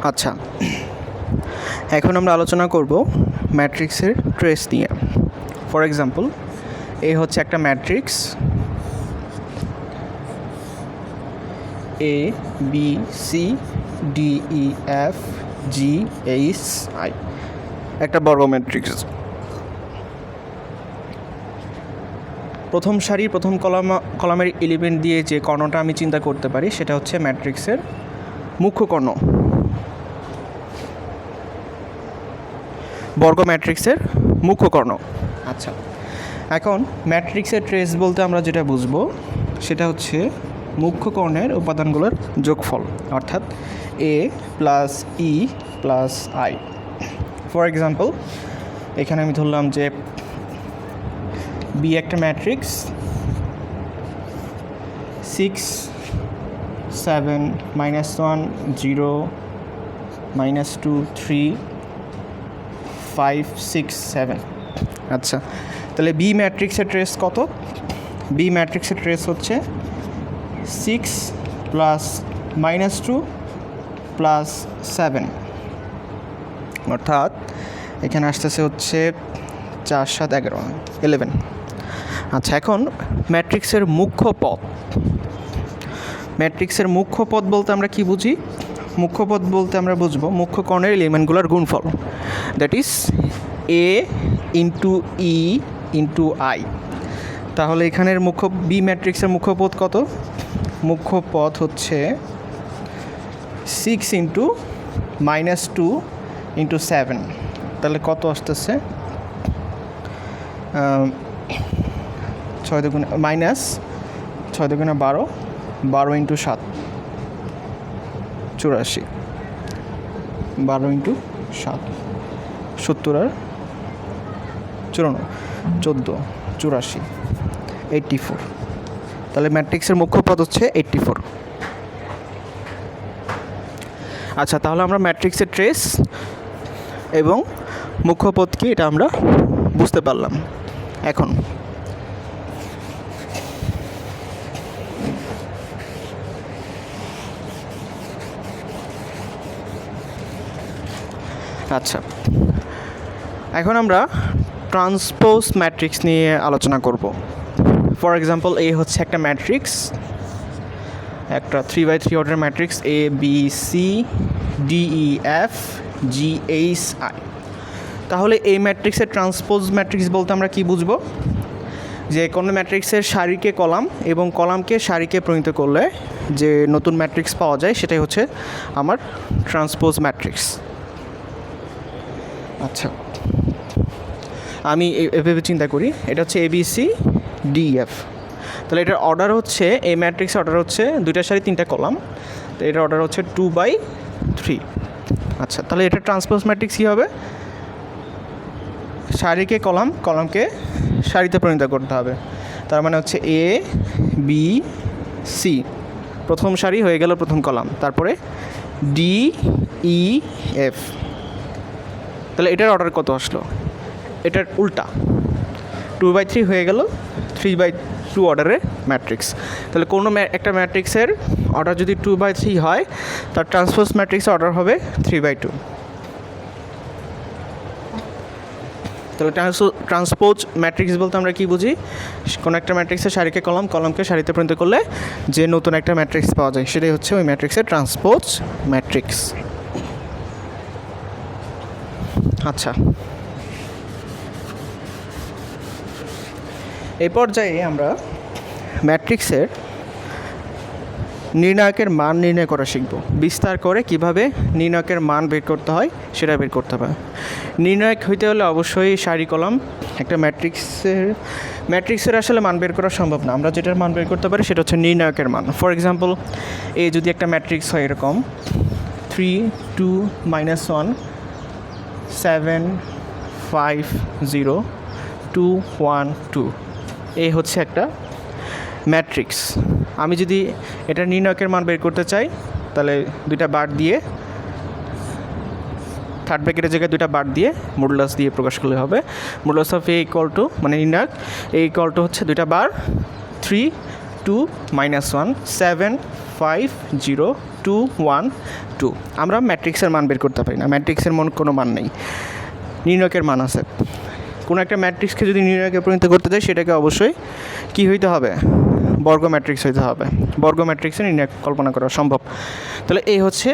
আচ্ছা, এখন আমরা আলোচনা করব ম্যাট্রিক্সের ট্রেস নিয়ে। ফর এক্সাম্পল, এ হচ্ছে একটা matrix A B C D E F G H I, একটা বর্গ ম্যাট্রিক্স। প্রথম সারি প্রথম কলামের এলিমেন্ট দিয়ে যে কর্ণটা আমি চিন্তা করতে পারি সেটা হচ্ছে ম্যাট্রিক্সের মুখ্য কর্ণ, বর্গ ম্যাট্রিক্সের মুখ্য কর্ণ। আচ্ছা, এখন ম্যাট্রিক্সের ট্রেস বলতে আমরা যেটা বুঝবো সেটা হচ্ছে মুখ্য কর্ণের উপাদানগুলোর যোগফল, অর্থাৎ a plus e plus i. For example, এখানে আমি ধরলাম যে বি একটা ম্যাট্রিক্স 6 7 -1 0 -2 3 5 6 7। আচ্ছা, তাহলে বি ম্যাট্রিক্সের ট্রেস কত? বি ম্যাট্রিক্সের ট্রেস হচ্ছে 6 প্লাস -2 প্লাস 7, অর্থাৎ এখানে আসতেছে হচ্ছে 4 7 11। আচ্ছা, এখন ম্যাট্রিক্সের মুখ্য পদ। ম্যাট্রিক্সের মুখ্য পদ বলতে আমরা কি বুঝি? মুখ্য পদ বলতে আমরা বুঝবো মুখ্য কর্ণের এলিমেন্টগুলোর গুণফল, that is a into E into I. তাহলে এখানের মুখ্য বি ম্যাট্রিক্সের মুখ্য পদ কত? মুখ্য পদ হচ্ছে 6 ইন্টু -2 ইন্টু 7। তাহলে কত আসতেছে? 6 দুগুণে -6 দুগুণে 12, 12 ইন্টু 7 84, 12 ইন্টু 7 70 আর 14 84 84। তাহলে ম্যাট্রিক্সের মুখ্য পদ হচ্ছে 84। আচ্ছা, তাহলে আমরা ম্যাট্রিক্সের ট্রেস এবং মুখ্য পদ কি এটা আমরা বুঝতে পারলাম। এখন আচ্ছা, এখন আমরা ট্রান্সপোজ ম্যাট্রিক্স নিয়ে আলোচনা করব। ফর এক্সাম্পল, এ হচ্ছে একটা ম্যাট্রিক্স, একটা 3x3 অর্ডারের matrix A B C D E F G H I. তাহলে এই ম্যাট্রিক্সের ট্রান্সপোজ ম্যাট্রিক্স বলতে আমরা কি বুঝবো? যে কোনো ম্যাট্রিক্সের সারিকে কলাম এবং কলামকে সারিকে প্রণীত করলে যে নতুন ম্যাট্রিক্স পাওয়া যায় সেটাই হচ্ছে আমার ট্রান্সপোজ ম্যাট্রিক্স। আচ্ছা, আমি এভাবে চিন্তা করি, এটা হচ্ছে এবিসি ডিএফ। তাহলে এটার অর্ডার হচ্ছে, এই ম্যাট্রিক্সের অর্ডার হচ্ছে 2টা সারি 3টা কলাম, তো এটার অর্ডার হচ্ছে 2/3। আচ্ছা, তাহলে এটা ট্রান্সপোজ ম্যাট্রিক্স কী হবে? সারিকে কলামকে সারিতে পরিণত করতে হবে। তার মানে হচ্ছে এ বি সি, প্রথম সারি হয়ে গেল প্রথম কলাম, তারপরে ডি ই এফ। তাহলে এটার অর্ডার কত আসলো? এটার উল্টা, 2/3 হয়ে গেল 3/2 অর্ডারের ম্যাট্রিক্স। তাহলে কোনো একটা ম্যাট্রিক্সের অর্ডার যদি 2/3 হয়, তার ট্রান্সপোজ ম্যাট্রিক্সের অর্ডার হবে 3/2। তাহলে ট্রান্সপোজ ম্যাট্রিক্স বলতে আমরা কি বুঝি? কোনো একটা ম্যাট্রিক্সের সারিকে কলামকে সারিতে পরিণত করলে যে নতুন একটা ম্যাট্রিক্স পাওয়া যায় সেটাই হচ্ছে ওই ম্যাট্রিক্সের ট্রান্সপোজ ম্যাট্রিক্স। আচ্ছা, এই পর্যায়ে আমরা ম্যাট্রিক্সের নির্ণায়কের মান নির্ণয় করা শিখব। বিস্তার করে কিভাবে নির্ণায়কের মান বের করতে হয় সেটা বের করতে হবে। নির্ণায়ক হইতে হলে অবশ্যই সারি কলাম। একটা ম্যাট্রিক্সের আসলে মান বের করা সম্ভব না, আমরা যেটার মান বের করতে পারি সেটা হচ্ছে নির্ণায়কের মান। ফর এক্সাম্পল, এ যদি একটা ম্যাট্রিক্স হয় এরকম 3 2 -1 7 5 0 2 1 2, এই হচ্ছে একটা ম্যাট্রিক্স। আমি যদি এটা নির্ণায়কের মান বের করতে চাই তাহলে 2টা বার দিয়ে, থার্ড ব্র্যাকেটের জায়গায় 2টা বার দিয়ে মডুলাস দিয়ে প্রকাশ করলে হবে। Modulus of a equal two, মানে নির্ণায়ক এ ইকুয়াল টু হচ্ছে 2টা বার 3 2 -1 7 5 0 2 1 2। আমরা ম্যাট্রিক্সের মান বের করতে পারি না, ম্যাট্রিক্সের কোনো মান নেই, নির্ণয়কের মান আছে। কোনো একটা ম্যাট্রিক্সকে যদি নির্ণয়কে পরিণত করতে চাই সেটাকে অবশ্যই কী হইতে হবে, বর্গ ম্যাট্রিক্স হইতে হবে। বর্গ ম্যাট্রিক্সে নির্ণায়ক কল্পনা করা সম্ভব। তাহলে এই হচ্ছে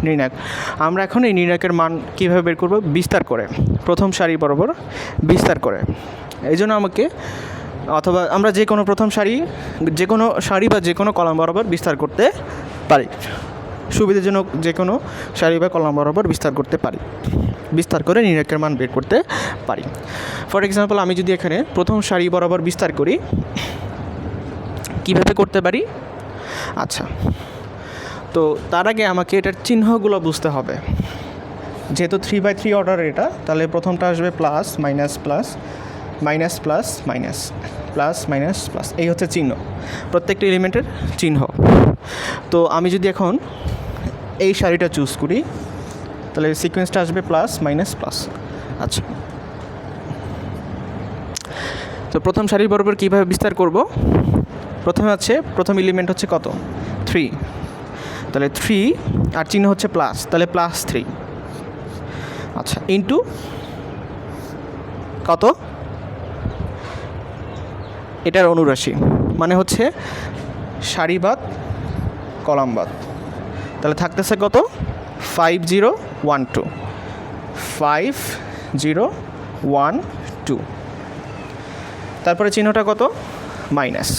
নির্ণায়ক। আমরা এখন এই নির্ণায়কের মান কীভাবে বের করব, বিস্তার করে, প্রথম সারি বরাবর বিস্তার করে। এই জন্য আমাকে, অথবা আমরা যে কোনো প্রথম সারি, যে কোনো সারি বা যে কোনো কলাম বরাবর বিস্তার করতে পারি, সুবিধাজনক যে কোনো সারি বা কলাম বরাবর বিস্তার করতে পারি, বিস্তার করে নির্ণায়কের মান বের করতে পারি। ফর এক্সাম্পল, আমি যদি এখানে প্রথম সারি বরাবর বিস্তার করি, কীভাবে করতে পারি? আচ্ছা, তো তার আগে আমাকে এটার চিহ্নগুলো বুঝতে হবে। যেহেতু 3/3 অর্ডার এটা, তাহলে প্রথমটা আসবে plus minus plus minus plus minus plus minus plus, এই হচ্ছে চিহ্ন, প্রত্যেকটা এলিমেন্টের চিহ্ন। তো আমি যদি এখন এই সারিটা চুজ করি, তাহলে সিকোয়েন্সটা আসবে প্লাস মাইনাস প্লাস। আচ্ছা, তো প্রথম সারি বরাবর কীভাবে বিস্তার করব? প্রথমে হচ্ছে, প্রথম এলিমেন্ট হচ্ছে কত? 3, তাহলে 3 আর চিহ্ন হচ্ছে প্লাস, তাহলে +3। আচ্ছা, ইন্টু কত? এটার অনুরাশি, মানে হচ্ছে সারিবাদ কলামবাদ। তাহলে থাকতেছে কত? 5 0 1 2, 5 0 1 2। তারপরে চিহ্নটা কত? মাইনাস,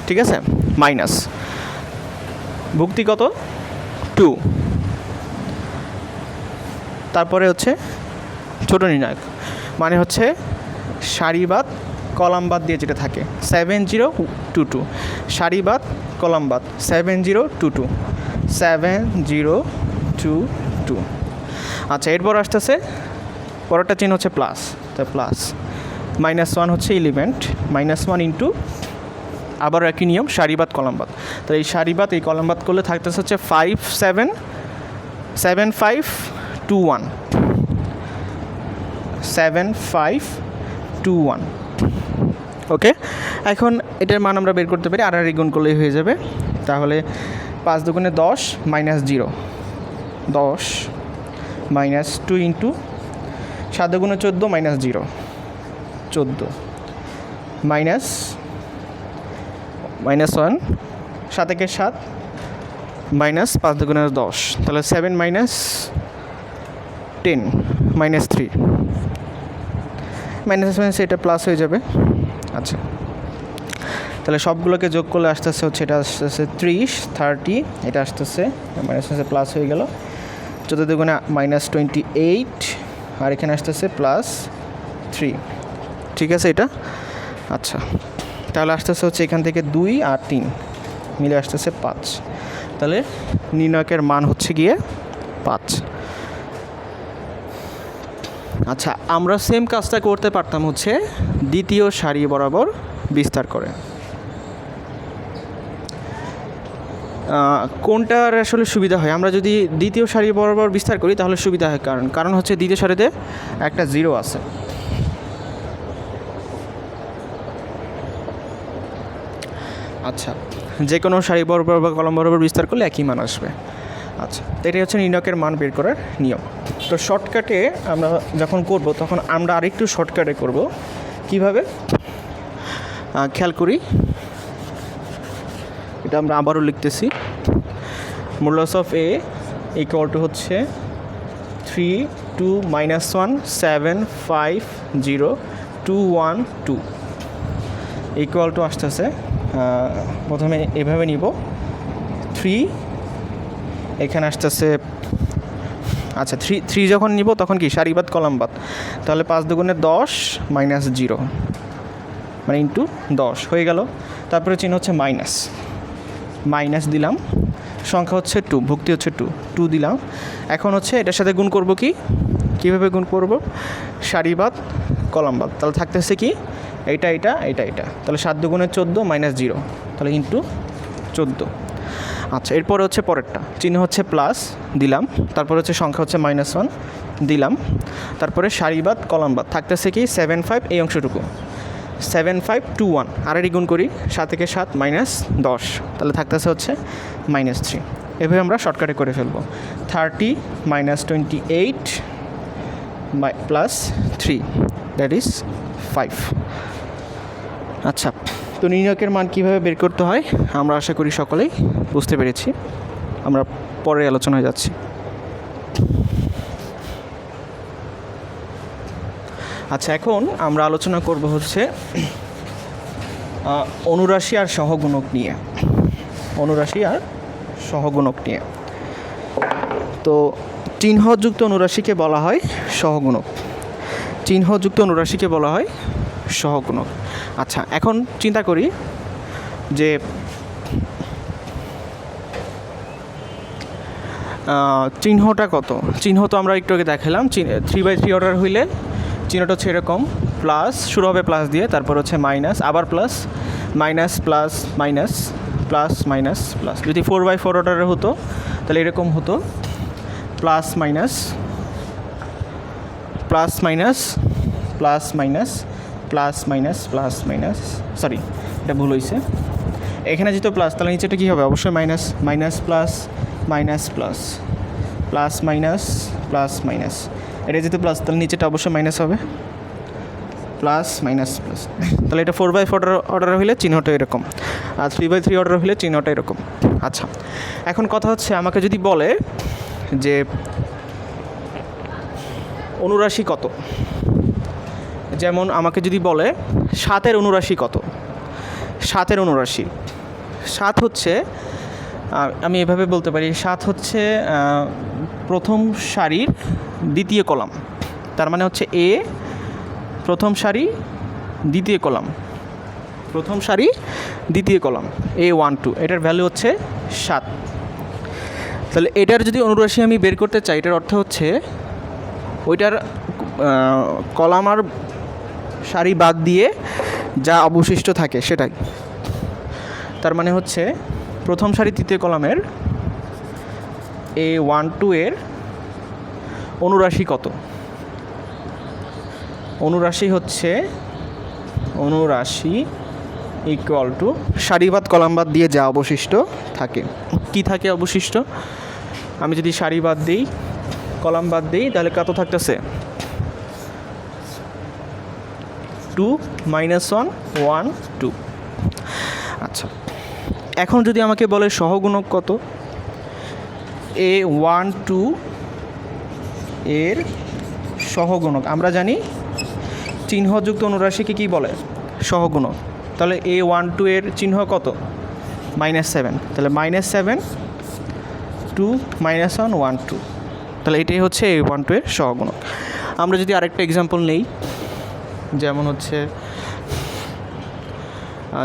ঠিক আছে, মাইনাস। ভুক্তি কত? 2। তারপরে হচ্ছে ছোট নির্ণায়ক, মানে হচ্ছে সারিবাদ কলামবাদ দিয়ে যেটা থাকে, 7 0 2 2, সারিবাদ কলামবাদ 7 0 2 2, 7 0 2 2। আচ্ছা, এরপর আসতেছে পরেরটা চিহ্ন হচ্ছে প্লাস, তো প্লাস -1 হচ্ছে এলিমেন্ট, -1 ইন্টু আবার একই নিয়ম, সারিবাদ কলামবাদ। তো এই সারিবাদ এই কলামবাদ করলে থাকতেছে হচ্ছে 5 7 7 5 2 1, 7 5 2 1। ওকে, এখন এটার মান আমরা বের করতে পারি, আর গুণ করলেই হয়ে যাবে। তাহলে 5 দুগুণে 10 -0, 10 -2 ইন্টু 7 দুগুণে 14 -0, 14 -1, 7 একে 7 -5 দুগুণে 10, তাহলে 7 -10 -3, মাইনাস এটা প্লাস হয়ে যাবে। আচ্ছা, তাহলে সবগুলোকে যোগ করলে আসতেছে হচ্ছে, এটা আসতেছে 30 30, এটা আসতেছে মাইনাস প্লাস হয়ে গেল, 14 দুগুণে -28, আর এখানে আসতেছে +3, ঠিক আছে এটা। আচ্ছা, তাহলে আসতেছে হচ্ছে এখান থেকে 2 আর 3 মিলে আসতেছে 5, তাহলে নির্ণায়কের মান হচ্ছে গিয়ে 5। আচ্ছা, আমরা সেম কাজটা করতে পারতাম হচ্ছে দ্বিতীয় সারি বরাবর বিস্তার করে। কোনটার আসলে সুবিধা হয়? আমরা যদি দ্বিতীয় সারি বরাবর বিস্তার করি তাহলে সুবিধা হয়, কারণ হচ্ছে দ্বিতীয় সারিতে একটা 0 আছে। আচ্ছা, যে কোনো সারি বরাবর বা কলম বরাবর বিস্তার করলে একই মান আসবে। আচ্ছা, তো এটাই হচ্ছে নির্ণায়কের মান বের করার নিয়ম। তো শর্টকাটে আমরা যখন করব তখন আমরা আরেকটু শর্টকাটে করব। কিভাবে? খেয়াল করি, এটা আমরা আবারও লিখতেছি, modulus of a equal to হচ্ছে 3 2 -1 7 5 0 2 1 2 ইকুয়াল টু আসতেছে, প্রথমে এভাবে নিব 3, এখানে আসতেছে, আচ্ছা 3 যখন নিব তখন কি সারিবাদ কলামবাদ, তাহলে 5 দুগুণে 10 -0 মানে ইন্টু 10 হয়ে গেল। তারপরে চিহ্ন হচ্ছে মাইনাস দিলাম, সংখ্যা হচ্ছে 2, ভুক্তি হচ্ছে 2 দিলাম। এখন হচ্ছে এটার সাথে গুণ করব, কীভাবে গুণ করব? সারিবাদ কলামবাদ, তাহলে থাকতেছে কি এটা, তাহলে 7 দুগুণে 14 -0, তাহলে ইন্টু 14। আচ্ছা, এরপরে হচ্ছে পরেরটা চিহ্ন হচ্ছে প্লাস দিলাম, তারপরে হচ্ছে সংখ্যা হচ্ছে -1 দিলাম, তারপরে সারিবাদ কলামবাদ থাকতেছে কি 7 5 এই অংশটুকু, 7521 আড়াআড়ি গুণ করি, 7 থেকে 7 মাইনাস 10, তাহলে থাকতেছে হচ্ছে -3। এভাবে আমরা শর্টকাটে করে ফেলবো। 30 - 28 প্লাস 3, দ্যাট ইজ 5। আচ্ছা, তো নির্ণায়কের মান কীভাবে বের করতে হয় আমরা আশা করি সকলেই বুঝতে পেরেছি। আমরা পরে আলোচনায় যাচ্ছি। আচ্ছা, এখন আমরা আলোচনা করব হচ্ছে অনুরাশি আর সহগুণক নিয়ে। অনুরাশি আর সহগুণক নিয়ে। তো চিহ্নযুক্ত অনুরাশিকে বলা হয় সহগুণক। চিহ্নযুক্ত অনুরাশিকে বলা হয় সহগুণক। আচ্ছা, এখন চিন্তা করি যে চিহ্নটা কত। চিহ্ন তো আমরা একটু আগে দেখালাম, 3/3 অর্ডার হইলে চিহ্নটা হচ্ছে এরকম, প্লাস শুরু হবে প্লাস দিয়ে, তারপর হচ্ছে মাইনাস, আবার plus, minus plus minus, plus minus plus. যদি 4/4 অর্ডারের হতো তাহলে এরকম হতো, plus minus plus minus plus minus plus minus plus minus, sorry এটা ভুল হয়েছে, এখানে যেহেতু প্লাস তাহলে নিচেটা কী হবে, অবশ্যই minus, minus plus minus plus plus minus plus minus. এটা যেহেতু প্লাস তাহলে নিচেটা অবশ্যই মাইনাস হবে, প্লাস মাইনাস প্লাস। তাহলে এটা 4/4 অর্ডার হলে চিহ্নটা এরকম, আর 3/3 অর্ডার হলে চিহ্নটা এরকম। আচ্ছা, এখন কথা হচ্ছে আমাকে যদি বলে যে অনুরাশি কত, যেমন আমাকে যদি বলে 7-এর অনুরাশি কত। 7-এর অনুরাশি, 7 হচ্ছে, আমি এভাবে বলতে পারি, 7 হচ্ছে প্রথম সারির দ্বিতীয় কলাম। তার মানে হচ্ছে এ প্রথম সারি দ্বিতীয় কলাম, প্রথম সারি দ্বিতীয় কলাম, A1 2, এটার ভ্যালু হচ্ছে 7। তাহলে এটার যদি অনুরাশি আমি বের করতে চাই, এটার অর্থ হচ্ছে ওইটার কলাম আর সারি বাদ দিয়ে যা অবশিষ্ট থাকে সেটাই। তার মানে হচ্ছে প্রথম সারি তৃতীয় কলামের A1 2 এর অনুরাশি কত। অনুরাশি হচ্ছে, অনুরাশি ইকুয়াল টু সারিবাদ কলামবাদ দিয়ে যা অবশিষ্ট থাকে। কি থাকে অবশিষ্ট? আমি যদি সারি বাদ দিই, কলাম বাদ দিই, তাহলে কত থাকতেছে? 2 - 1 1 2। আচ্ছা, এখন যদি আমাকে বলে সহগুণক কত, A1 2 এর সহগুণক, আমরা জানি চিহ্নযুক্ত অনুরাশিকে কী বলে? সহগুণক। তাহলে A1 2 এর চিহ্ন কত? -7। তাহলে -7 2 - 1 1 2, তাহলে এটাই হচ্ছে A1 2 এর সহগুণক। আমরা যদি আরেকটা এক্সাম্পল নেই, যেমন হচ্ছে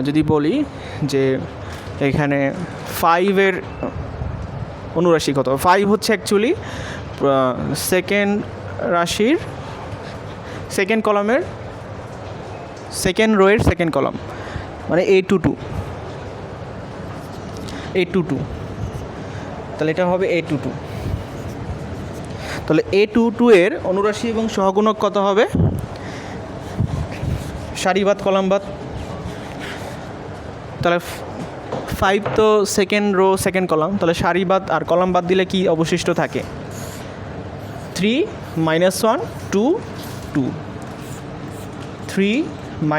যদি বলি যে এখানে 5-এর অনুরাশি কত। 5 হচ্ছে অ্যাকচুয়ালি সেকেন্ড রাশির সেকেন্ড কলামের সেকেন্ড রোয়ের সেকেন্ড কলাম, মানে A22, A22, তাহলে এটা হবে A22। তাহলে A22 এর অনুরাশি এবং সহগুণক কত হবে? সারিবাদ কলামবাদ। তাহলে 5 তো সেকেন্ড রো সেকেন্ড কলাম, তাহলে সারিবাদ আর কলামবাদ দিলে কি অবশিষ্ট থাকে? 3 - 1 2 2, 3 -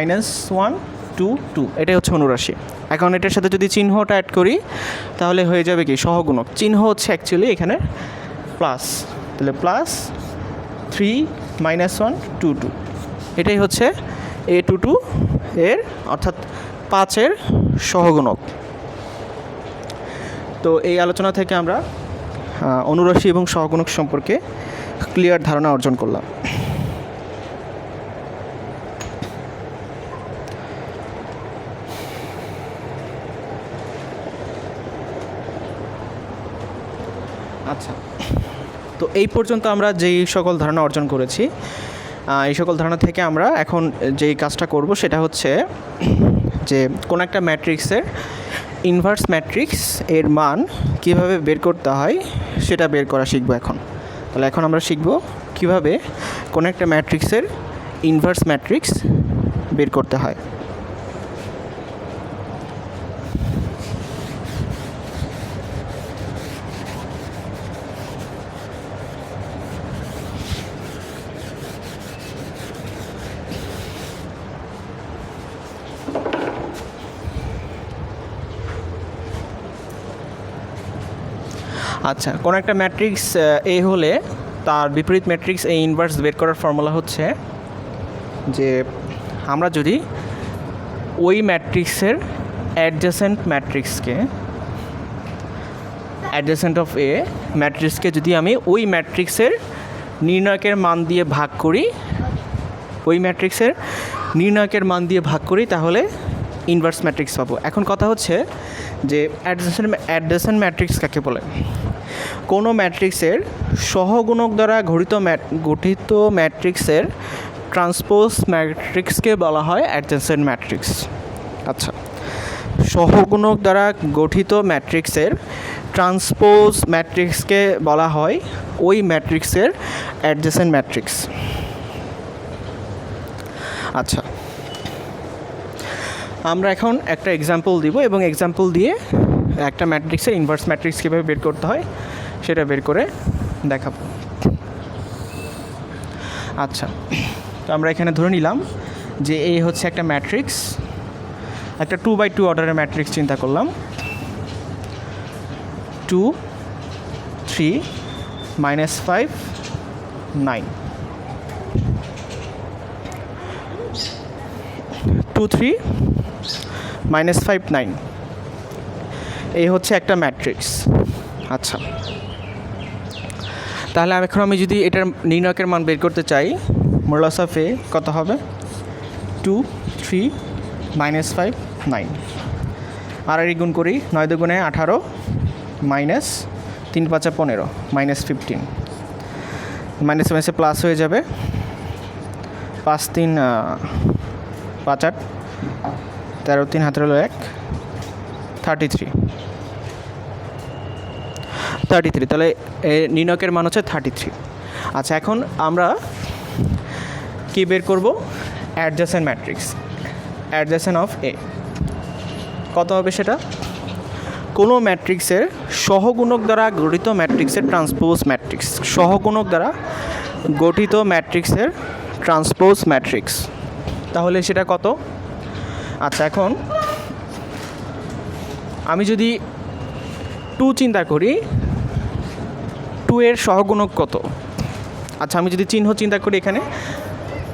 1 2 2, এটাই হচ্ছে অনুরাশি। এখন এটার সাথে যদি চিহ্নটা অ্যাড করি তাহলে হয়ে যাবে কি সহগুণক। চিহ্ন হচ্ছে অ্যাকচুয়ালি এখানে প্লাস, তাহলে প্লাস 3 - 1 2 2, এটাই হচ্ছে A22 এর অর্থাৎ 5-এর সহগুণক। তো এই আলোচনা থেকে আমরা অনুরাশি এবং সহগুণক সম্পর্কে ক্লিয়ার ধারণা অর্জন করলাম। আচ্ছা, তো এই পর্যন্ত আমরা যেই সকল ধারণা অর্জন করেছি, এই সকল ধারণা থেকে আমরা এখন যেই কাজটা করব সেটা হচ্ছে যে কোনো একটা ম্যাট্রিক্সের ইনভার্স ম্যাট্রিক্স এর মান কীভাবে বের করতে হয় সেটা বের করা শিখব এখন। তাহলে এখন আমরা শিখব কীভাবে কোনো একটা ম্যাট্রিক্সের ইনভার্স ম্যাট্রিক্স বের করতে হয়। আচ্ছা, কোনো একটা ম্যাট্রিক্স এ হলে তার বিপরীত ম্যাট্রিক্স এ ইনভার্স বের করার ফর্মুলা হচ্ছে যে আমরা যদি ওই ম্যাট্রিক্সের অ্যাডজেসেন্ট অফ এ ম্যাট্রিক্সকে যদি আমি ওই ম্যাট্রিক্সের নির্ণায়কের মান দিয়ে ভাগ করি, তাহলে ইনভার্স ম্যাট্রিক্স পাবো। এখন কথা হচ্ছে যে অ্যাডজেসেন্ট ম্যাট্রিক্স কাকে বলে? কোনো ম্যাট্রিক্সের সহগুণক দ্বারা গঠিত ম্যাট্রিক্সের ট্রান্সপোজ ম্যাট্রিক্সকে বলা হয় অ্যাডজেসেন্ট ম্যাট্রিক্স। আচ্ছা, সহগুণক দ্বারা গঠিত ম্যাট্রিক্সের ট্রান্সপোজ ম্যাট্রিক্সকে বলা হয় ওই ম্যাট্রিক্সের অ্যাডজেসেন্ট ম্যাট্রিক্স। আচ্ছা, আমরা এখন একটা এক্সাম্পল দিব এবং এক্সাম্পল দিয়ে একটা ম্যাট্রিক্সের ইনভার্স ম্যাট্রিক্স কীভাবে বের করতে হয় সেটা বের করে দেখাবো। আচ্ছা, তো আমরা এখানে ধরে নিলাম যে এই হচ্ছে একটা ম্যাট্রিক্স, একটা 2x2 অর্ডারের ম্যাট্রিক্স চিন্তা করলাম। 2 3 -5 9 2 3 -5 9 এই হচ্ছে একটা ম্যাট্রিক্স। আচ্ছা, তাহলে এখন আমি যদি এটার নির্ণায়কের মান বের করতে চাই, মডুলাস অফ এ কত হবে? 2 3 -5 9। আর গুণ করি, 9 দুগুণে 18 মাইনাস 3 5 15 -15, মাইনাসে মাইনাসে প্লাস হয়ে যাবে, 5 3 5 8 13 3 হাতের হলো 1 33। তাহলে নির্ণায়কের মান হচ্ছে 33। আচ্ছা, এখন আমরা কি বের করব? অ্যাডজেসেন্ট ম্যাট্রিক্স, অ্যাডজেসেন্ট অফ এ কত হবে সেটা? কোনো ম্যাট্রিক্সের সহগুণক দ্বারা গঠিত ম্যাট্রিক্সের ট্রান্সপোজ ম্যাট্রিক্স, সহগুণক দ্বারা গঠিত ম্যাট্রিক্সের ট্রান্সপোজ ম্যাট্রিক্স, তাহলে সেটা কত? আচ্ছা, এখন আমি যদি 2 চিন্তা করি, 2 এর সহগুণক কত? আচ্ছা, আমি যদি চিহ্ন চিন্তা করি, এখানে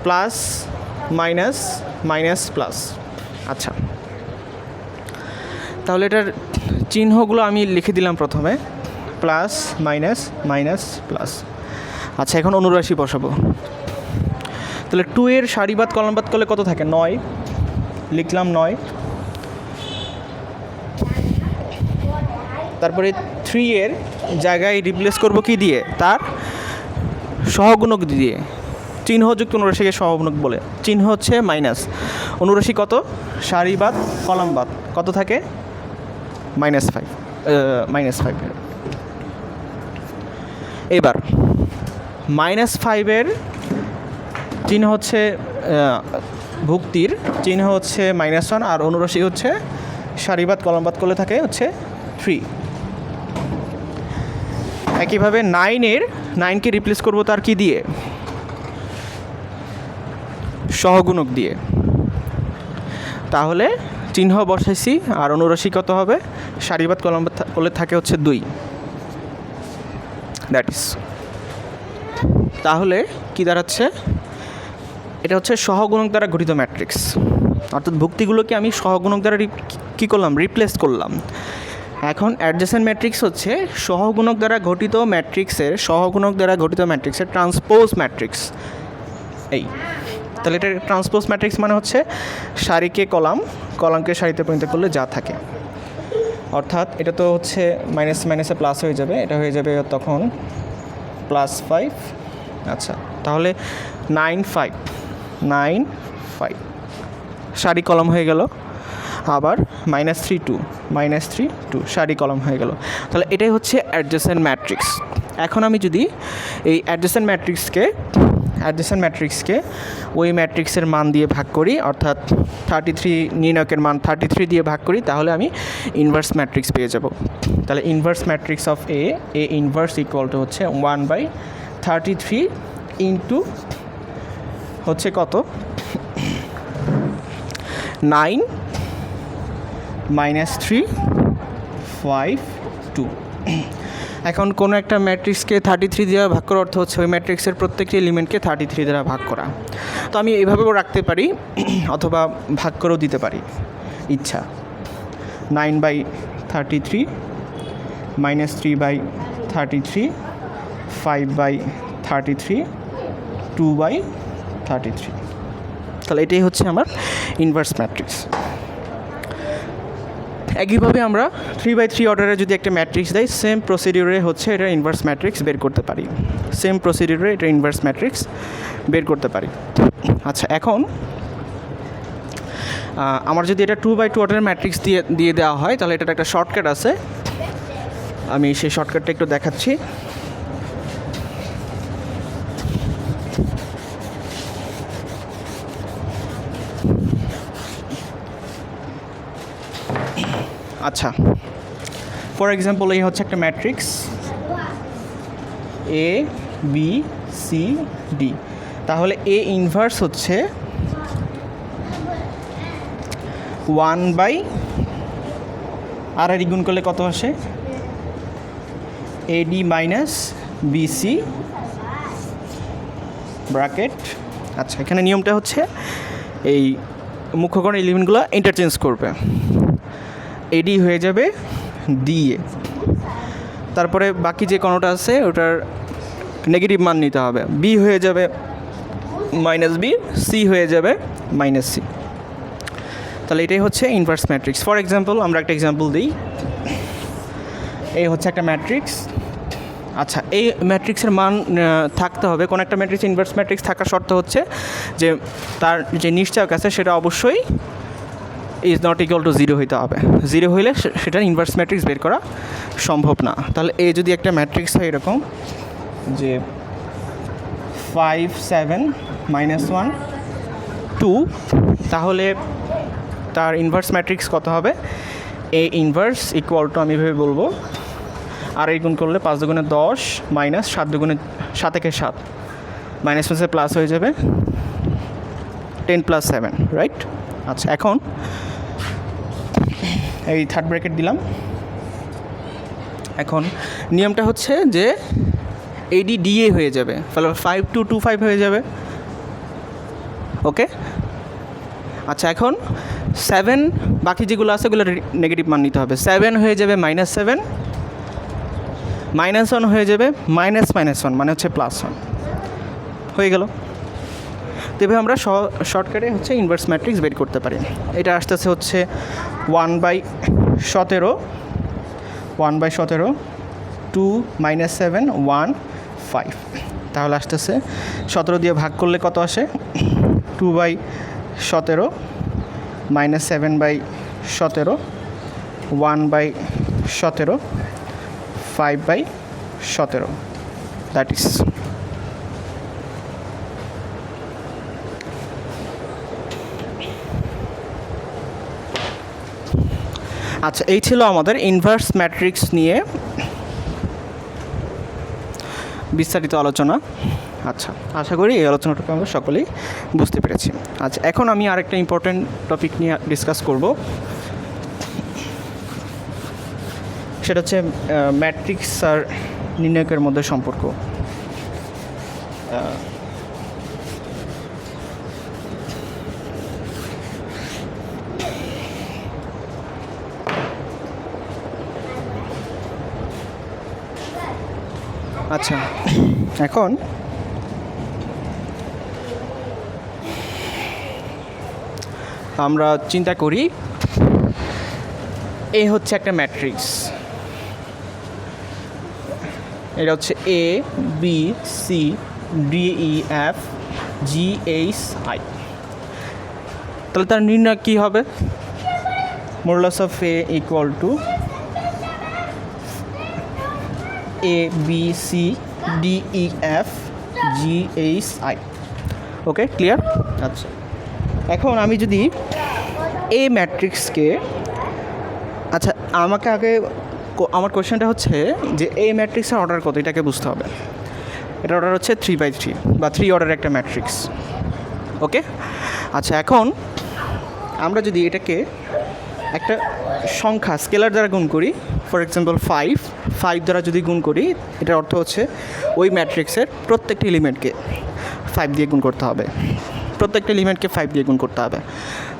প্লাস মাইনাস মাইনাস প্লাস। আচ্ছা, তাহলে এটার চিহ্নগুলো আমি লিখে দিলাম প্রথমে, প্লাস মাইনাস মাইনাস প্লাস। আচ্ছা, এখন অনুরাশি বসাবো। তাহলে 2 এর সারিবাদ কলামবাদ করলে কত থাকে? 9 লিখলাম 9। তারপরে 3 এর জায়গায় রিপ্লেস করব কি দিয়ে? তার সহগুণক দিয়ে, চিহ্নযুক্ত অনুরাশিকে সহগুণক বলে। চিহ্ন হচ্ছে মাইনাস, অনুরাশি কত? সারিবাদ কলামবাদ কত থাকে? -5। এবার -5-এর চিহ্ন হচ্ছে ভুক্তির চিহ্ন হচ্ছে -1, আর অনুরাশি হচ্ছে সারিবাদ কলামবাদ করলে থাকে হচ্ছে 3। একইভাবে 9কে রিপ্লেস করব তার কি দিয়ে? সহগুণক দিয়ে। তাহলে চিহ্ন বসাইছি, আর অনুরাশি কত হবে? সারিবাদ কলামবাদ করলে থাকে হচ্ছে 2। দ্যাট ইজ, তাহলে কি দাঁড়াচ্ছে? এটা হচ্ছে সহগুণক দ্বারা গঠিত ম্যাট্রিক্স, অর্থাৎ ভুক্তিগুলোকে আমি সহগুণক দ্বারা কী করলাম? রিপ্লেস করলাম। এখন অ্যাডজেসেন্ট ম্যাট্রিক্স হচ্ছে সহগুণক দ্বারা গঠিত ম্যাট্রিক্সের ট্রান্সপোজ ম্যাট্রিক্স। এই তাহলে এটা ট্রান্সপোজ ম্যাট্রিক্স মানে হচ্ছে সারিকে কলাম, কলামকে সারিতে পরিণত করলে যা থাকে, অর্থাৎ এটা তো হচ্ছে মাইনাস মাইনাসে প্লাস হয়ে যাবে, এটা হয়ে যাবে তখন +5। আচ্ছা, তাহলে 9 5 সারি কলম হয়ে গেল, আবার -3 2 সারি কলম হয়ে গেল। তাহলে এটাই হচ্ছে অ্যাডজেসেন্ট ম্যাট্রিক্স। এখন আমি যদি এই অ্যাডজেসেন্ট ম্যাট্রিক্সকে অ্যাডজেসেন্ট ম্যাট্রিক্সকে ওই ম্যাট্রিক্সের মান দিয়ে ভাগ করি, অর্থাৎ 33 নির্ণায়কের মান 33 দিয়ে ভাগ করি, তাহলে আমি ইনভার্স ম্যাট্রিক্স পেয়ে যাব। তাহলে inverse matrix of A inverse equal to হচ্ছে 1/33 ইন্টু হচ্ছে কত 9 - 3 5 2। এখন কোনো একটা ম্যাট্রিক্সকে 33 দিয়ে ভাগ করার অর্থ হচ্ছে ওই ম্যাট্রিক্সের প্রত্যেকটি এলিমেন্টকে 33 দ্বারা ভাগ করা। তো আমি এইভাবেও রাখতে পারি অথবা ভাগ করেও দিতে পারি ইচ্ছা। 9/33 - 3/33 5/33 2/33। তাহলে এটাই হচ্ছে আমার ইনভার্স ম্যাট্রিক্স। একইভাবে আমরা 3/3 অর্ডারে যদি একটা ম্যাট্রিক্স দেয়, সেম প্রসিডিউরে হচ্ছে এটা ইনভার্স ম্যাট্রিক্স বের করতে পারি। সেম প্রসিডিউরে এটা ইনভার্স ম্যাট্রিক্স বের করতে পারি। আচ্ছা, এখন আমার যদি এটা 2/2 অর্ডারের ম্যাট্রিক্স দিয়ে দেওয়া হয়, তাহলে এটার একটা শর্টকাট আছে, আমি সেই শর্টকাটটা একটু দেখাচ্ছি। আচ্ছা, ফর এক্সাম্পল এই হচ্ছে একটা matrix A B C D. তাহলে এ ইনভার্স হচ্ছে 1/, আর গুণ করলে কত আসে এডি মাইনাস বিসি ব্র্যাকেট। আচ্ছা, এখানে নিয়মটা হচ্ছে এই মুখ্যকরণ এলিমেন্টগুলো ইন্টারচেঞ্জ করবে। এডি হয়ে যাবে ডিএ, তারপরে বাকি যে কোনোটা আছে ওটার নেগেটিভ মান নিতে হবে। বি হয়ে যাবে মাইনাস বি, সি হয়ে যাবে মাইনাস সি। তাহলে এটাই হচ্ছে ইনভার্স ম্যাট্রিক্স। ফর এক্সাম্পল আমরা একটা এক্সাম্পল দিই। এই হচ্ছে একটা ম্যাট্রিক্স। আচ্ছা, এই ম্যাট্রিক্সের মান থাকতে হবে, কোনো একটা ম্যাট্রিক্স ইনভার্স ম্যাট্রিক্স থাকার শর্ত হচ্ছে যে তার যে নিশ্চয়ক আছে সেটা অবশ্যই ইজ নট ইকুয়াল টু 0 হইতে হবে। 0 হইলে সেটা ইনভার্স ম্যাট্রিক্স বের করা সম্ভব না। তাহলে এই যদি একটা ম্যাট্রিক্স হয় এরকম যে 5 7 -1 2, তাহলে তার ইনভার্স ম্যাট্রিক্স কত হবে? এ ইনভার্স ইকুয়াল টু, আমি ভেবে বলবো, আর এই গুণ করলে 5 দুগুণে 10 মাইনাস 7 দুগুণে 7 একে 7 মাইনাস মাসে প্লাস হয়ে যাবে 10 + 7, রাইট? আচ্ছা, এখন এই থার্ড ব্র্যাকেট দিলাম। এখন নিয়মটা হচ্ছে যে এডি ডিএ হয়ে যাবে, ফলে 5 2 2 5 হয়ে যাবে। ওকে, আচ্ছা, এখন 7 বাকি যেগুলো আছে ওগুলো নেগেটিভ মান নিতে হবে। 7 হয়ে যাবে -7, -1 হয়ে যাবে -1 মানে হচ্ছে +1 হয়ে গেল। তবে আমরা শর্টকাটে হচ্ছে ইনভার্স ম্যাট্রিক্স বের করতে পারি। এটা আসতেছে হচ্ছে 1/17 2 - 7 1 5। তাহলে আসতেছে 17 দিয়ে ভাগ করলে কত আসে? 2/17 -7/17 1/17 5/17, দ্যাট ইজ। আচ্ছা, এই ছিল আমাদের ইনভার্স ম্যাট্রিক্স নিয়ে বিস্তারিত আলোচনা। আচ্ছা, আশা করি এই আলোচনাটাকে আমরা সকলেই বুঝতে পেরেছি। আচ্ছা, এখন আমি আরেকটা ইম্পর্ট্যান্ট টপিক নিয়ে ডিসকাস করব, সেটা হচ্ছে ম্যাট্রিক্স আর নির্ণায়কের মধ্যে সম্পর্ক। আচ্ছা, এখন আমরা চিন্তা করি এ হচ্ছে একটা ম্যাট্রিক্স, এটা হচ্ছে a B C D E F G H I. তাহলে তার নির্ণয় কী হবে? Modulus of a equal to a B C D E F G H i. Okay, clear? আচ্ছা, এখন আমি যদি এই ম্যাট্রিক্সকে, আচ্ছা আমাকে আগে আমার কোয়েশ্চেনটা হচ্ছে যে এই ম্যাট্রিক্সের অর্ডার কত, এটাকে বুঝতে হবে। এটা অর্ডার হচ্ছে 3/3 বা 3 অর্ডারের একটা ম্যাট্রিক্স। ওকে, আচ্ছা এখন আমরা যদি এটাকে একটা সংখ্যা স্কেলার দ্বারা গুণ করি, ফর এক্সাম্পল 5 দ্বারা যদি গুণ করি, এটার অর্থ হচ্ছে ওই ম্যাট্রিক্সের প্রত্যেকটি এলিমেন্টকে 5 দিয়ে গুণ করতে হবে, প্রত্যেকটা এলিমেন্টকে 5 দিয়ে গুণ করতে হবে।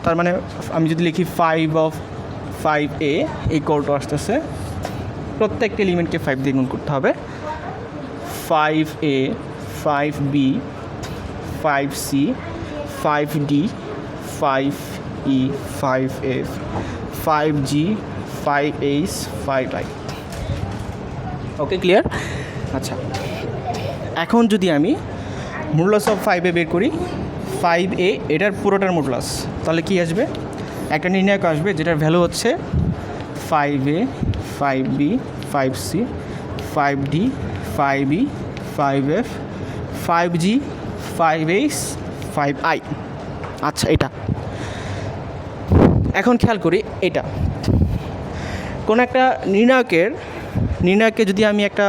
তার মানে আমি যদি লিখি 5/5a ইকুয়াল টু আসতেছে প্রত্যেকটা এলিমেন্টকে 5 দিয়ে গুণ করতে হবে। 5a, 5b, 5c, 5d, 5e, 5f, 5g, 5h, 5i। ওকে, ক্লিয়ার? আচ্ছা, এখন যদি আমি মডুলাস অফ 5a বের করি, 5a এটার পুরোটার মডুলাস, তাহলে কি আসবে? একটা নির্ণায়ক আসবে যেটার ভ্যালু হচ্ছে 5a, 5b, 5c, 5d, 5e, 5f, 5g, 5h, 5i। আচ্ছা, এটা এখন খেয়াল করি, এটা কোন একটা নির্ণায়ককে যদি আমি একটা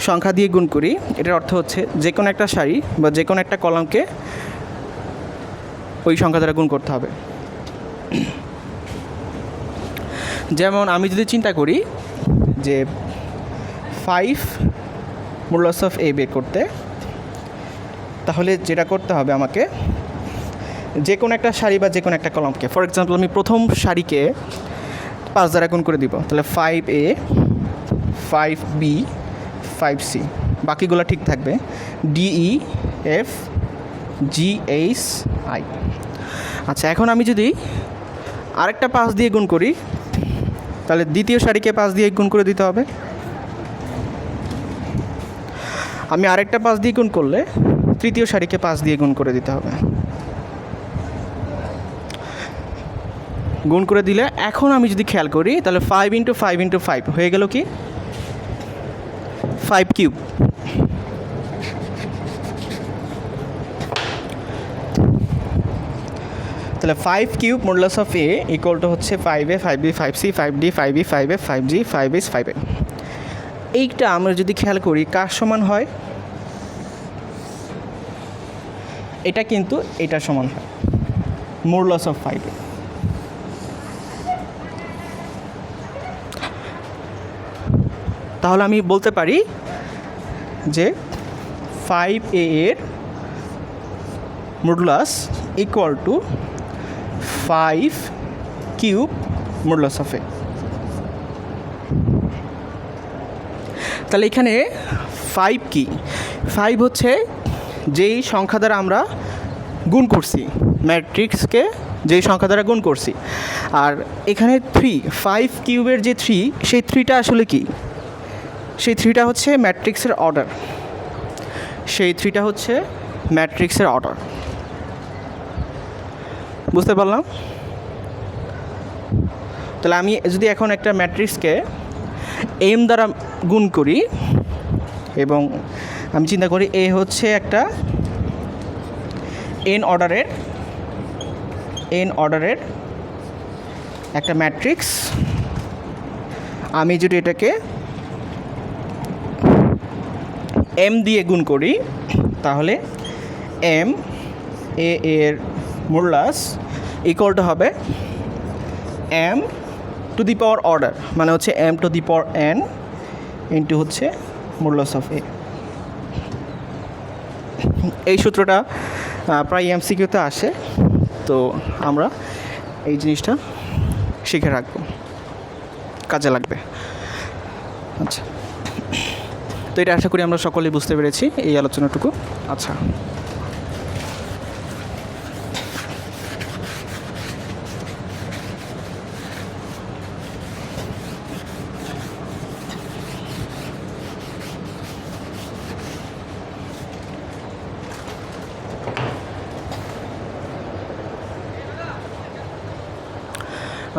সংখ্যা দিয়ে গুণ করি, এটার অর্থ হচ্ছে যে কোনো একটা সারি বা যে কোনো একটা কলামকে ওই সংখ্যা দ্বারা গুণ করতে হবে। যেমন আমি যদি চিন্তা করি যে 5 মডুলাস অফ a বের করতে, তাহলে যেটা করতে হবে আমাকে যে কোনো একটা সারি বা যে কোনো একটা কলামকে, ফর এক্সাম্পল আমি প্রথম সারিকে 5 দ্বারা গুণ করে দিব, তাহলে 5a, 5b, 5c, বাকিগুলো ঠিক থাকবে, DE, F, G, H, I। আচ্ছা, এখন আমি যদি আরেকটা 5 দিয়ে গুণ করি, তাহলে দ্বিতীয় সারিকে 5 দিয়ে গুণ করে দিতে হবে। আমি আরেকটা 5 দিয়ে গুণ করলে তৃতীয় সারিকে 5 দিয়ে গুণ করে দিতে হবে। গুণ করে দিলে এখন আমি যদি খেয়াল করি, তাহলে 5 × 5 × 5 হয়ে গেল কি 5 কিউব। তাহলে 5 cube modulus of a equal to হচ্ছে 5a, 5b, 5c, 5d, 5e, 5f, 5g, 5h, 5a। এইটা আমরা যদি খেয়াল করি কার সমান হয়, এটা কিন্তু এটার সমান হয়, মডুলাস অফ 5a। তাহলে আমি বলতে পারি যে 5a এর modulus equal to 5 cube modulus of a। তাহলে এখানে 5 কি? 5 হচ্ছে যেই সংখ্যা দ্বারা আমরা গুণ করছি, ম্যাট্রিক্সকে যেই সংখ্যা দ্বারা গুণ করছি। আর এখানে 5 কিউবের যে 3, সেই 3টা আসলে কি? সেই 3টা হচ্ছে ম্যাট্রিক্সের অর্ডার, সেই 3টা হচ্ছে ম্যাট্রিক্সের অর্ডার। বুঝতে পারলাম? তাহলে আমি যদি এখন একটা ম্যাট্রিক্সকে m দ্বারা গুণ করি এবং আমি চিন্তা করি এ হচ্ছে একটা n অর্ডারের একটা ম্যাট্রিক্স, আমি যদি এটাকে m দিয়ে গুণ করি, তাহলে m a এর মডুলাস ইকুয়াল টু হবে m to the power order, মানে হচ্ছে m to the power n into হচ্ছে মডুলাস অফ a। এই সূত্রটা প্রায় এমসিকিউতে আসে, তো আমরা এই জিনিসটা শিখে রাখবো, কাজে লাগবে। আচ্ছা, তো এটা আশা করি আমরা সকলেই বুঝতে পেরেছি এই আলোচনাটুকু। আচ্ছা,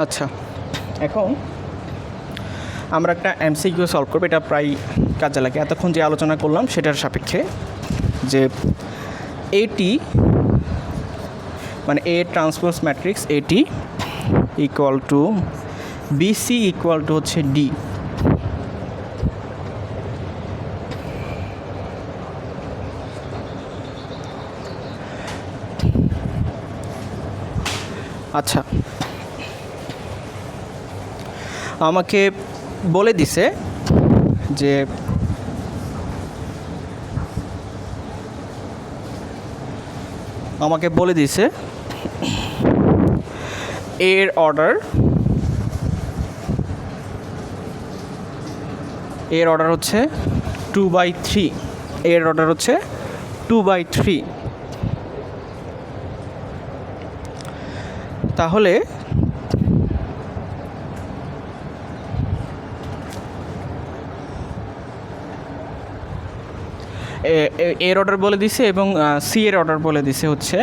আচ্ছা এখন আমরা একটা এমসিকিউ সলভ করবো, এটা প্রায় কাজে লাগে। এতক্ষণ যে আলোচনা করলাম সেটার সাপেক্ষে যে এটি মানে এ ট্রান্সপোজ ম্যাট্রিক্স এটি equal to BC equal to হচ্ছে ডি। আচ্ছা, আমাকে বলে দিছে যে এর অর্ডার হচ্ছে 2/3, এর অর্ডার হচ্ছে 2/3। তাহলে এর অর্ডার বলে দিছে এবং সি এর অর্ডার বলে দিছে হচ্ছে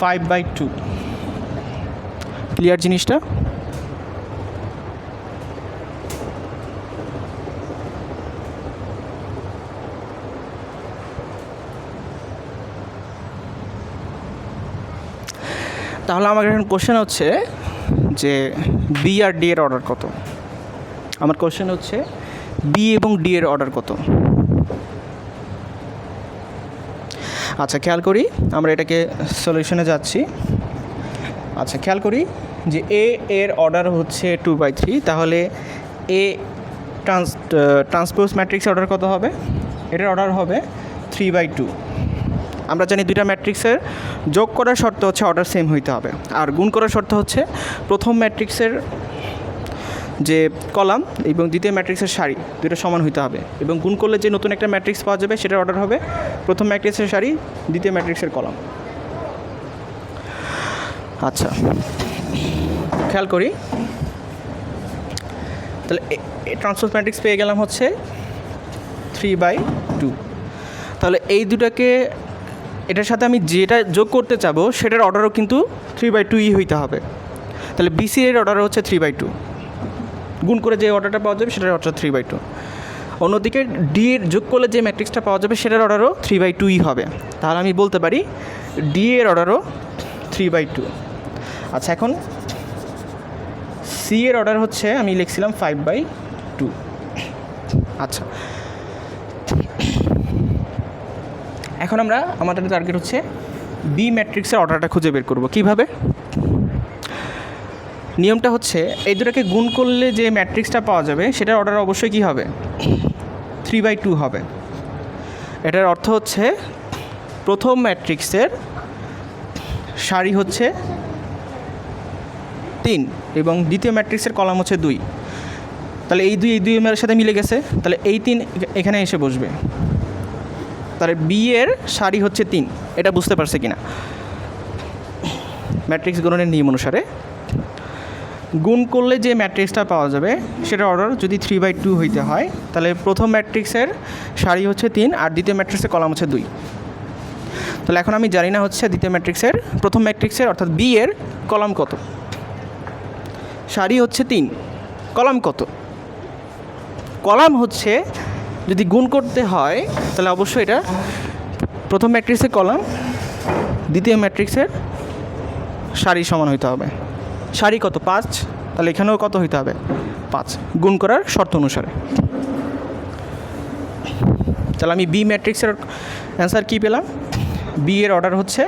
5/2। ক্লিয়ার জিনিসটা? তাহলে আমার এখন কোশ্চেন হচ্ছে যে বি আর ডি এর অর্ডার কত। আমার কোশ্চেন হচ্ছে বি এবং ডি এর অর্ডার কত। আচ্ছা, খেয়াল করি, আমরা এটাকে সলিউশনে যাচ্ছি। আচ্ছা, খেয়াল করি যে এ এর অর্ডার হচ্ছে 2/3, তাহলে এ ট্রান্সপোজ ম্যাট্রিক্স অর্ডার কত হবে? এটার অর্ডার হবে 3/2। আমরা জানি দুইটা ম্যাট্রিক্সের যোগ করার শর্ত হচ্ছে অর্ডার সেম হইতে হবে, আর গুণ করার শর্ত হচ্ছে প্রথম ম্যাট্রিক্সের যে কলাম এবং দ্বিতীয় ম্যাট্রিক্সের সারি দুটো সমান হইতে হবে, এবং গুণ করলে যে নতুন একটা ম্যাট্রিক্স পাওয়া যাবে সেটার অর্ডার হবে প্রথম ম্যাট্রিক্সের সারি দ্বিতীয় ম্যাট্রিক্সের কলাম। আচ্ছা, খেয়াল করি, তাহলে ট্রান্সপোজ ম্যাট্রিক্স পেয়ে গেলাম হচ্ছে 3/2। তাহলে এই দুটাকে এটার সাথে আমি যেটা যোগ করতে চাবো সেটার অর্ডারও কিন্তু 3/2ই হইতে হবে। তাহলে বিসি এর অর্ডার হচ্ছে 3/2, গুণ করে যে অর্ডারটা পাওয়া যাবে সেটার অর্ডার 3/2। অন্যদিকে ডি এর যোগ করলে যে ম্যাট্রিক্সটা পাওয়া যাবে সেটার অর্ডারও 3/2ই হবে। তাহলে আমি বলতে পারি ডি এর অর্ডারও 3/2। আচ্ছা, এখন সি এর অর্ডার হচ্ছে আমি লিখছিলাম 5/2। আচ্ছা, এখন আমরা আমাদের টার্গেট হচ্ছে বি ম্যাট্রিক্সের অর্ডারটা খুঁজে বের করব। কিভাবে? নিয়মটা হচ্ছে এই দুটাকে গুণ করলে যে ম্যাট্রিক্সটা পাওয়া যাবে সেটার অর্ডার অবশ্যই কী হবে? 3/2 হবে। এটার অর্থ হচ্ছে প্রথম ম্যাট্রিক্সের সারি হচ্ছে 3 এবং দ্বিতীয় ম্যাট্রিক্সের কলাম হচ্ছে 2। তাহলে এই দুই এর সাথে মিলে গেছে, তাহলে এই 3 এখানে এসে বসবে। তাহলে বি এর সারি হচ্ছে 3। এটা বুঝতে পারছে কিনা? ম্যাট্রিক্স গুণনের নিয়ম অনুসারে গুণ করলে যে ম্যাট্রিক্সটা পাওয়া যাবে সেটার অর্ডার যদি 3/2 হইতে হয়, তাহলে প্রথম ম্যাট্রিক্সের সারি হচ্ছে 3 আর দ্বিতীয় ম্যাট্রিক্সের কলাম হচ্ছে 2। তাহলে এখন আমি জানি না হচ্ছে দ্বিতীয় ম্যাট্রিক্সের প্রথম ম্যাট্রিক্সের অর্থাৎ বি এর কলাম কত। সারি হচ্ছে 3, কলাম কত? কলাম হচ্ছে যদি গুণ করতে হয় তাহলে অবশ্যই এটা প্রথম ম্যাট্রিক্সের কলাম দ্বিতীয় ম্যাট্রিক্সের সারি সমান হইতে হবে। সারি কত? 5, তাহলে এখানেও কত হইতে হবে? 5, গুণ করার শর্ত অনুসারে। তাহলে আমি বি ম্যাট্রিক্সের অ্যান্সার কী পেলাম? বি এর অর্ডার হচ্ছে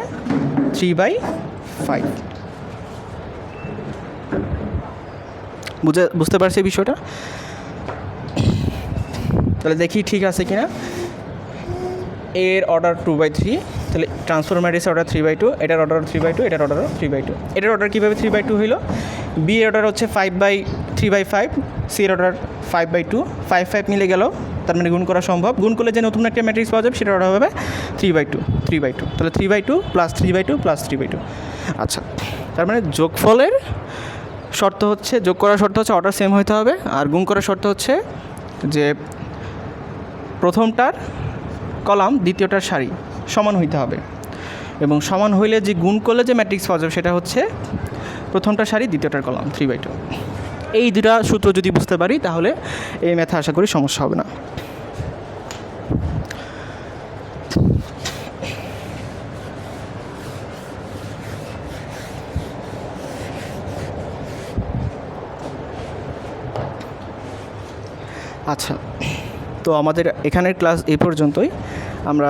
3/5। বুঝতে পারছি বিষয়টা? তাহলে দেখি ঠিক আছে কিনা। এর অর্ডার 2/3, তাহলে ট্রান্সফর ম্যাট্রিক্সের অর্ডার 3/2, এটার অর্ডার 3/2, এটার অর্ডারও 3/2। এটার অর্ডার কীভাবে 3/2 হইল? বি এর অর্ডার হচ্ছে 3/5, সি এর অর্ডার 5/2, 5 মিলে গেল, তার মানে গুণ করা সম্ভব। গুণ করলে যে নতুন একটা ম্যাট্রিক্স পাওয়া যাবে সেটার অর্ডার হবে 3/2। তাহলে 3/2 প্লাস 3/2 প্লাস 3/2। আচ্ছা, তার মানে যোগফলের শর্ত হচ্ছে, যোগ করার শর্ত হচ্ছে অর্ডার সেম হইতে হবে, আর গুণ করার শর্ত হচ্ছে যে প্রথমটার কলাম দ্বিতীয়টার সারি সমান হইতে হবে, এবং সমান হইলে যে গুণ করলে যে ম্যাট্রিক্স পাওয়া যাবে সেটা হচ্ছে প্রথমটার সারি দ্বিতীয়টার কলাম 3/2। এই দুটা সূত্র যদি বুঝতে পারি তাহলে এই ম্যাথে আশা করি সমস্যা হবে না। আচ্ছা, তো আমাদের এখানের ক্লাস এই পর্যন্তই। আমরা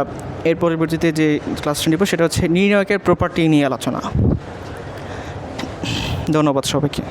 এর পরবর্তীতে যে ক্লাসটা নিব সেটা হচ্ছে নির্ণায়কের প্রপার্টি নিয়ে আলোচনা। ধন্যবাদ সবাইকে।